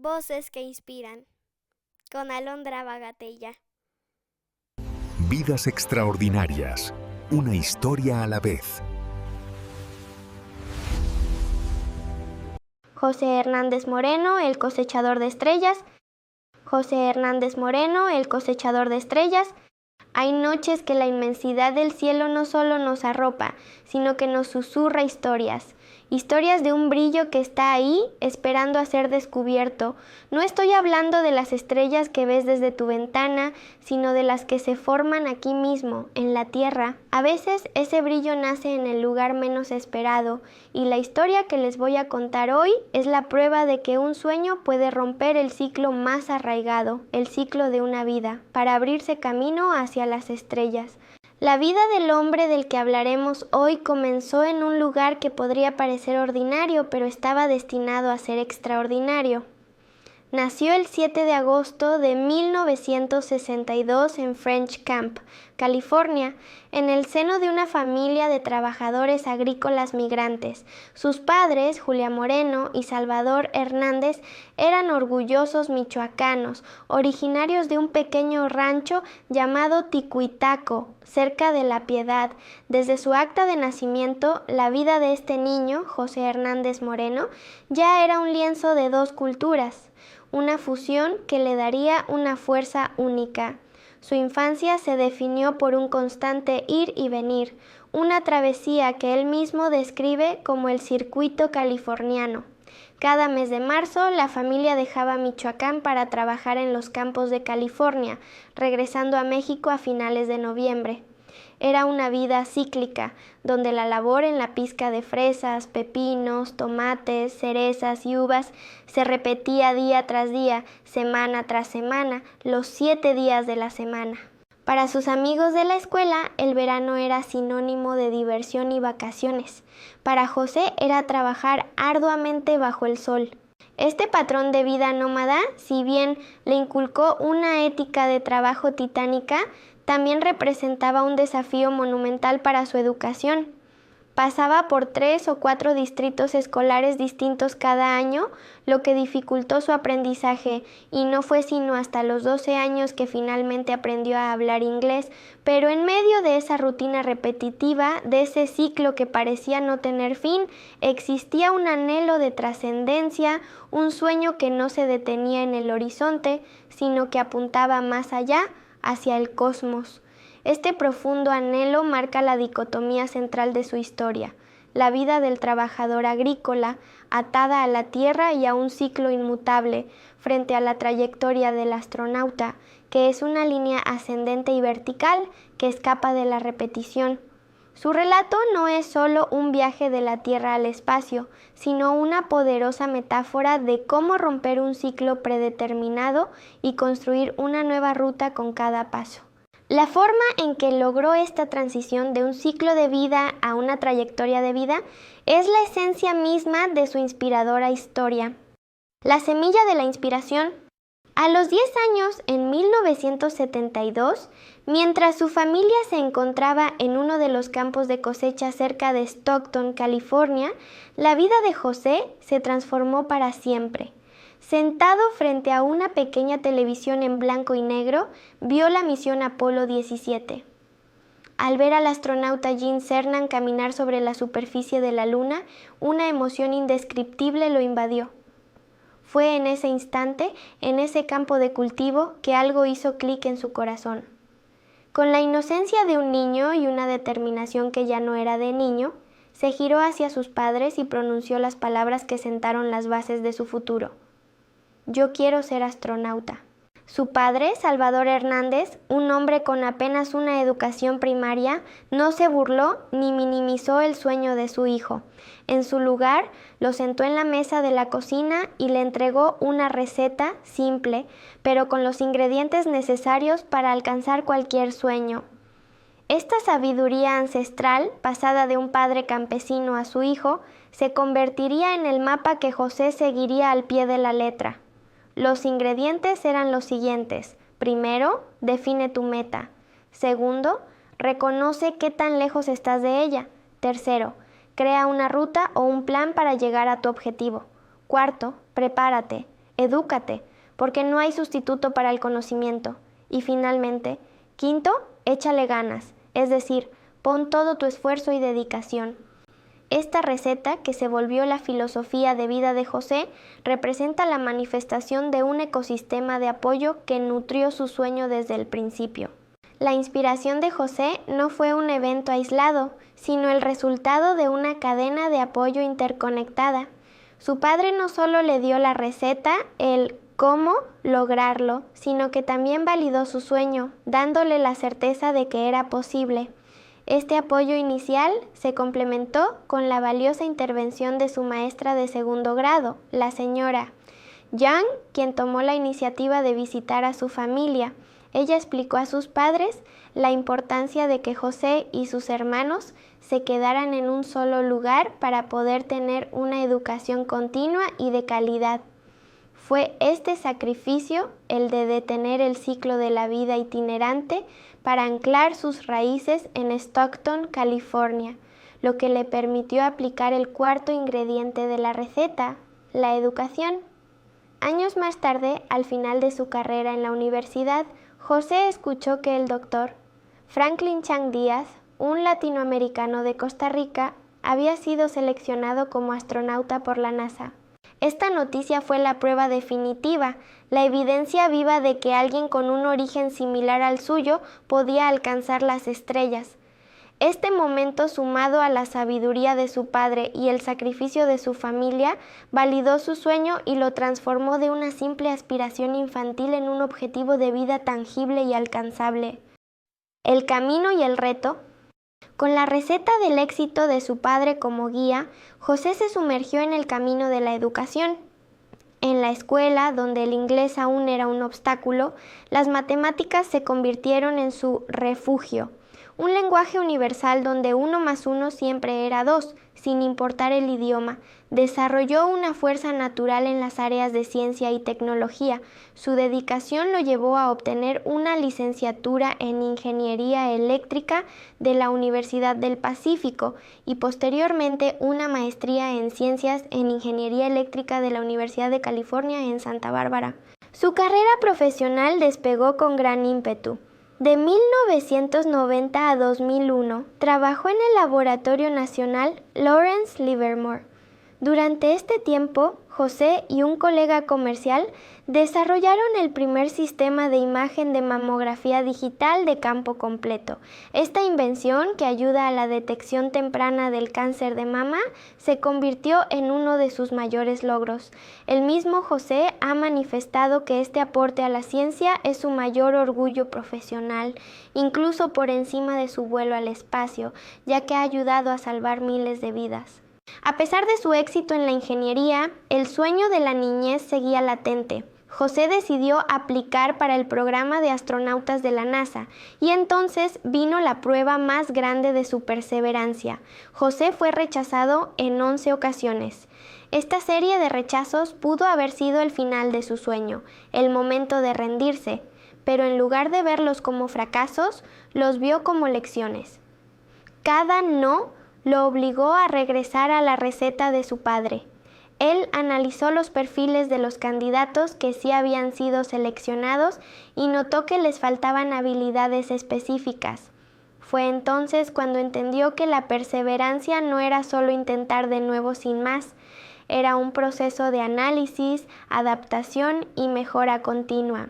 Voces que inspiran, con Alondra Bagatella. Vidas extraordinarias, una historia a la vez. José Hernández Moreno, el cosechador de estrellas. José Hernández Moreno, el cosechador de estrellas. Hay noches que la inmensidad del cielo no solo nos arropa, sino que nos susurra historias. Historias de un brillo que está ahí, esperando a ser descubierto. No estoy hablando de las estrellas que ves desde tu ventana, sino de las que se forman aquí mismo, en la tierra. A veces ese brillo nace en el lugar menos esperado, y la historia que les voy a contar hoy es la prueba de que un sueño puede romper el ciclo más arraigado, el ciclo de una vida, para abrirse camino hacia las estrellas. La vida del hombre del que hablaremos hoy comenzó en un lugar que podría parecer ordinario, pero estaba destinado a ser extraordinario. Nació el 7 de agosto de 1962 en French Camp, California, en el seno de una familia de trabajadores agrícolas migrantes. Sus padres, Julia Moreno y Salvador Hernández, eran orgullosos michoacanos, originarios de un pequeño rancho llamado Ticuitaco, cerca de La Piedad. Desde su acta de nacimiento, la vida de este niño, José Hernández Moreno, ya era un lienzo de dos culturas, una fusión que le daría una fuerza única. Su infancia se definió por un constante ir y venir, una travesía que él mismo describe como el circuito californiano. Cada mes de marzo, la familia dejaba Michoacán para trabajar en los campos de California, regresando a México a finales de noviembre. Era una vida cíclica, donde la labor en la pizca de fresas, pepinos, tomates, cerezas y uvas se repetía día tras día, semana tras semana, los 7 días de la semana. Para sus amigos de la escuela, el verano era sinónimo de diversión y vacaciones. Para José era trabajar arduamente bajo el sol. Este patrón de vida nómada, si bien le inculcó una ética de trabajo titánica, también representaba un desafío monumental para su educación. Pasaba por 3 o 4 distritos escolares distintos cada año, lo que dificultó su aprendizaje, y no fue sino hasta los 12 años que finalmente aprendió a hablar inglés, pero en medio de esa rutina repetitiva, de ese ciclo que parecía no tener fin, existía un anhelo de trascendencia, un sueño que no se detenía en el horizonte, sino que apuntaba más allá, hacia el cosmos. Este profundo anhelo marca la dicotomía central de su historia, la vida del trabajador agrícola, atada a la tierra y a un ciclo inmutable, frente a la trayectoria del astronauta, que es una línea ascendente y vertical que escapa de la repetición. Su relato no es solo un viaje de la Tierra al espacio, sino una poderosa metáfora de cómo romper un ciclo predeterminado y construir una nueva ruta con cada paso. La forma en que logró esta transición de un ciclo de vida a una trayectoria de vida es la esencia misma de su inspiradora historia. La semilla de la inspiración. A los 10 años, en 1972, mientras su familia se encontraba en uno de los campos de cosecha cerca de Stockton, California, la vida de José se transformó para siempre. Sentado frente a una pequeña televisión en blanco y negro, vio la misión Apolo 17. Al ver al astronauta Gene Cernan caminar sobre la superficie de la Luna, una emoción indescriptible lo invadió. Fue en ese instante, en ese campo de cultivo, que algo hizo clic en su corazón. Con la inocencia de un niño y una determinación que ya no era de niño, se giró hacia sus padres y pronunció las palabras que sentaron las bases de su futuro. Yo quiero ser astronauta. Su padre, Salvador Hernández, un hombre con apenas una educación primaria, no se burló ni minimizó el sueño de su hijo. En su lugar, lo sentó en la mesa de la cocina y le entregó una receta simple, pero con los ingredientes necesarios para alcanzar cualquier sueño. Esta sabiduría ancestral, pasada de un padre campesino a su hijo, se convertiría en el mapa que José seguiría al pie de la letra. Los ingredientes eran los siguientes. Primero, define tu meta. Segundo, reconoce qué tan lejos estás de ella. Tercero, crea una ruta o un plan para llegar a tu objetivo. Cuarto, prepárate. Edúcate, porque no hay sustituto para el conocimiento. Y finalmente, quinto, échale ganas, es decir, pon todo tu esfuerzo y dedicación. Esta receta, que se volvió la filosofía de vida de José, representa la manifestación de un ecosistema de apoyo que nutrió su sueño desde el principio. La inspiración de José no fue un evento aislado, sino el resultado de una cadena de apoyo interconectada. Su padre no solo le dio la receta, el cómo lograrlo, sino que también validó su sueño, dándole la certeza de que era posible. Este apoyo inicial se complementó con la valiosa intervención de su maestra de segundo grado, la señora Young, quien tomó la iniciativa de visitar a su familia. Ella explicó a sus padres la importancia de que José y sus hermanos se quedaran en un solo lugar para poder tener una educación continua y de calidad. Fue este sacrificio, el de detener el ciclo de la vida itinerante, para anclar sus raíces en Stockton, California, lo que le permitió aplicar el cuarto ingrediente de la receta, la educación. Años más tarde, al final de su carrera en la universidad, José escuchó que el doctor Franklin Chang Díaz, un latinoamericano de Costa Rica, había sido seleccionado como astronauta por la NASA. Esta noticia fue la prueba definitiva, la evidencia viva de que alguien con un origen similar al suyo podía alcanzar las estrellas. Este momento, sumado a la sabiduría de su padre y el sacrificio de su familia, validó su sueño y lo transformó de una simple aspiración infantil en un objetivo de vida tangible y alcanzable. El camino y el reto. Con la receta del éxito de su padre como guía, José se sumergió en el camino de la educación. En la escuela, donde el inglés aún era un obstáculo, las matemáticas se convirtieron en su refugio, un lenguaje universal donde 1 más 1 siempre era 2, sin importar el idioma. Desarrolló una fuerza natural en las áreas de ciencia y tecnología. Su dedicación lo llevó a obtener una licenciatura en Ingeniería Eléctrica de la Universidad del Pacífico y posteriormente una maestría en Ciencias en Ingeniería Eléctrica de la Universidad de California en Santa Bárbara. Su carrera profesional despegó con gran ímpetu. De 1990 a 2001, trabajó en el Laboratorio Nacional Lawrence Livermore. Durante este tiempo, José y un colega comercial desarrollaron el primer sistema de imagen de mamografía digital de campo completo. Esta invención, que ayuda a la detección temprana del cáncer de mama, se convirtió en uno de sus mayores logros. El mismo José ha manifestado que este aporte a la ciencia es su mayor orgullo profesional, incluso por encima de su vuelo al espacio, ya que ha ayudado a salvar miles de vidas. A pesar de su éxito en la ingeniería, el sueño de la niñez seguía latente. José decidió aplicar para el programa de astronautas de la NASA y entonces vino la prueba más grande de su perseverancia. José fue rechazado en 11 ocasiones. Esta serie de rechazos pudo haber sido el final de su sueño, el momento de rendirse, pero en lugar de verlos como fracasos, los vio como lecciones. Cada no lo obligó a regresar a la receta de su padre. Él analizó los perfiles de los candidatos que sí habían sido seleccionados y notó que les faltaban habilidades específicas. Fue entonces cuando entendió que la perseverancia no era solo intentar de nuevo sin más, era un proceso de análisis, adaptación y mejora continua.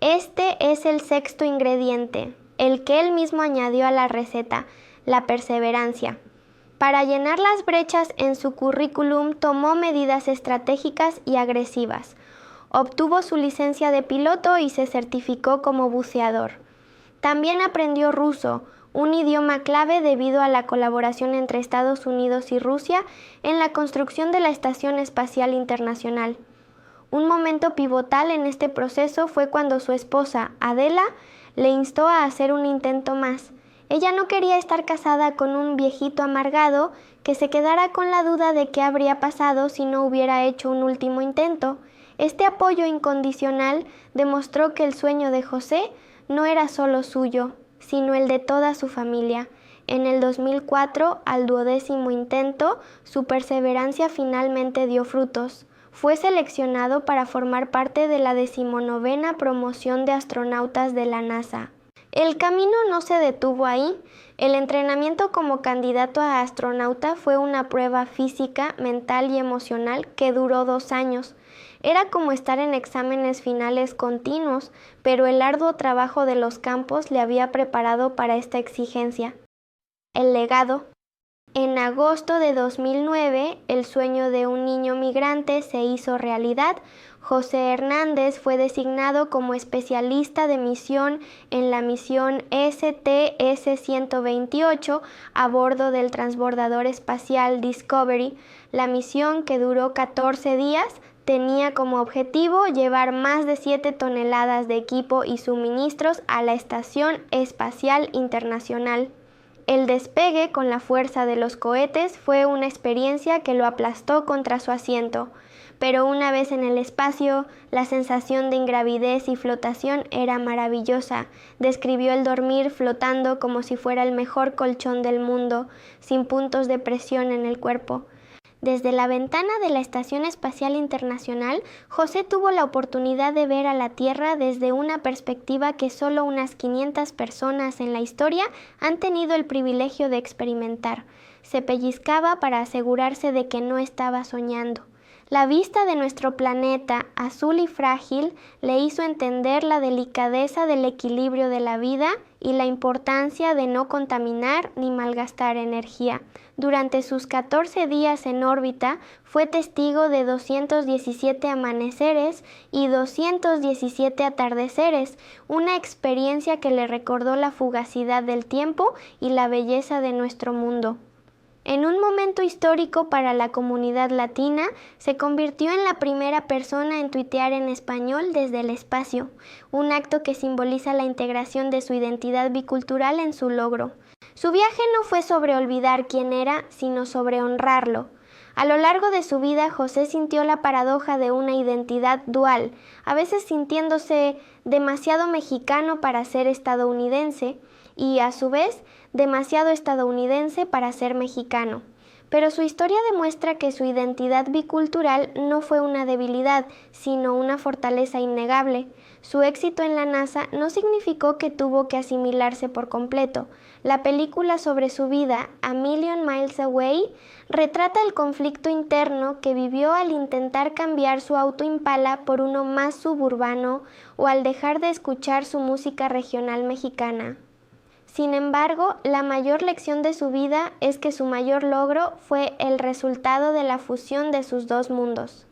Este es el sexto ingrediente, el que él mismo añadió a la receta, la perseverancia. Para llenar las brechas en su currículum, tomó medidas estratégicas y agresivas. Obtuvo su licencia de piloto y se certificó como buceador. También aprendió ruso, un idioma clave debido a la colaboración entre Estados Unidos y Rusia en la construcción de la Estación Espacial Internacional. Un momento pivotal en este proceso fue cuando su esposa, Adela, le instó a hacer un intento más. Ella no quería estar casada con un viejito amargado que se quedara con la duda de qué habría pasado si no hubiera hecho un último intento. Este apoyo incondicional demostró que el sueño de José no era solo suyo, sino el de toda su familia. En el 2004, al 12º intento, su perseverancia finalmente dio frutos. fue seleccionado para formar parte de la 19ª promoción de astronautas de la NASA. El camino no se detuvo ahí. El entrenamiento como candidato a astronauta fue una prueba física, mental y emocional que duró 2 años. Era como estar en exámenes finales continuos, pero el arduo trabajo de los campos le había preparado para esta exigencia. El legado. En agosto de 2009, el sueño de un niño migrante se hizo realidad. José Hernández fue designado como especialista de misión en la misión STS-128 a bordo del transbordador espacial Discovery. La misión, que duró 14 días, tenía como objetivo llevar más de 7 toneladas de equipo y suministros a la Estación Espacial Internacional. El despegue con la fuerza de los cohetes fue una experiencia que lo aplastó contra su asiento, pero una vez en el espacio, la sensación de ingravidez y flotación era maravillosa. Describió el dormir flotando como si fuera el mejor colchón del mundo, sin puntos de presión en el cuerpo. Desde la ventana de la Estación Espacial Internacional, José tuvo la oportunidad de ver a la Tierra desde una perspectiva que solo unas 500 personas en la historia han tenido el privilegio de experimentar. Se pellizcaba para asegurarse de que no estaba soñando. La vista de nuestro planeta, azul y frágil, le hizo entender la delicadeza del equilibrio de la vida y la importancia de no contaminar ni malgastar energía. Durante sus 14 días en órbita, fue testigo de 217 amaneceres y 217 atardeceres, una experiencia que le recordó la fugacidad del tiempo y la belleza de nuestro mundo. En un momento histórico para la comunidad latina, se convirtió en la primera persona en tuitear en español desde el espacio, un acto que simboliza la integración de su identidad bicultural en su logro. Su viaje no fue sobre olvidar quién era, sino sobre honrarlo. A lo largo de su vida, José sintió la paradoja de una identidad dual, a veces sintiéndose demasiado mexicano para ser estadounidense y, a su vez, demasiado estadounidense para ser mexicano. Pero su historia demuestra que su identidad bicultural no fue una debilidad, sino una fortaleza innegable. Su éxito en la NASA no significó que tuvo que asimilarse por completo. La película sobre su vida, A Million Miles Away, retrata el conflicto interno que vivió al intentar cambiar su auto Impala por uno más suburbano o al dejar de escuchar su música regional mexicana. Sin embargo, la mayor lección de su vida es que su mayor logro fue el resultado de la fusión de sus dos mundos.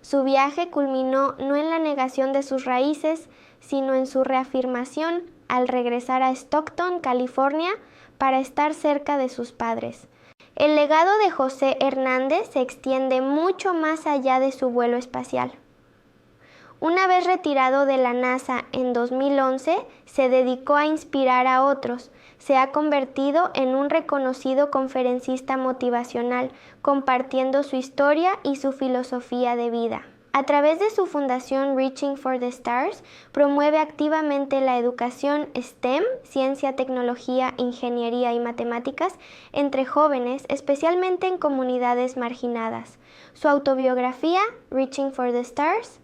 Su viaje culminó no en la negación de sus raíces, sino en su reafirmación al regresar a Stockton, California, para estar cerca de sus padres. El legado de José Hernández se extiende mucho más allá de su vuelo espacial. Una vez retirado de la NASA en 2011, se dedicó a inspirar a otros. Se ha convertido en un reconocido conferencista motivacional, compartiendo su historia y su filosofía de vida. A través de su fundación Reaching for the Stars, promueve activamente la educación STEM, ciencia, tecnología, ingeniería y matemáticas, entre jóvenes, especialmente en comunidades marginadas. Su autobiografía, Reaching for the Stars,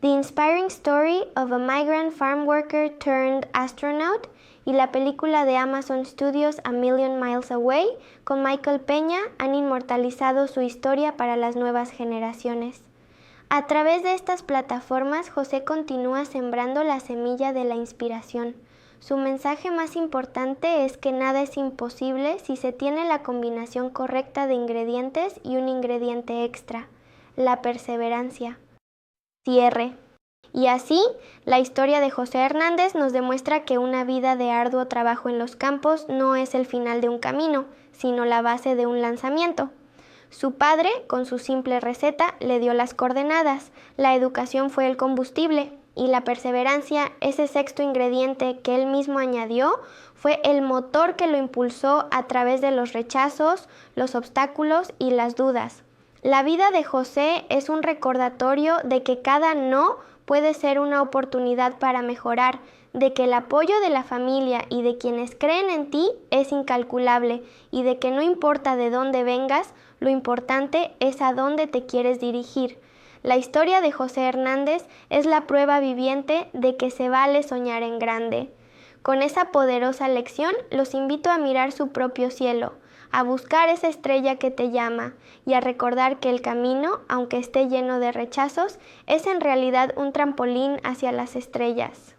The Inspiring Story of a Migrant Farm Worker Turned Astronaut, y la película de Amazon Studios A Million Miles Away, con Michael Peña, han inmortalizado su historia para las nuevas generaciones. A través de estas plataformas, José continúa sembrando la semilla de la inspiración. Su mensaje más importante es que nada es imposible si se tiene la combinación correcta de ingredientes y un ingrediente extra, la perseverancia. Cierre. Y así, la historia de José Hernández nos demuestra que una vida de arduo trabajo en los campos no es el final de un camino, sino la base de un lanzamiento. Su padre, con su simple receta, le dio las coordenadas, la educación fue el combustible, y la perseverancia, ese sexto ingrediente que él mismo añadió, fue el motor que lo impulsó a través de los rechazos, los obstáculos y las dudas. La vida de José es un recordatorio de que cada no puede ser una oportunidad para mejorar, de que el apoyo de la familia y de quienes creen en ti es incalculable y de que no importa de dónde vengas, lo importante es a dónde te quieres dirigir. La historia de José Hernández es la prueba viviente de que se vale soñar en grande. Con esa poderosa lección los invito a mirar su propio cielo, a buscar esa estrella que te llama y a recordar que el camino, aunque esté lleno de rechazos, es en realidad un trampolín hacia las estrellas.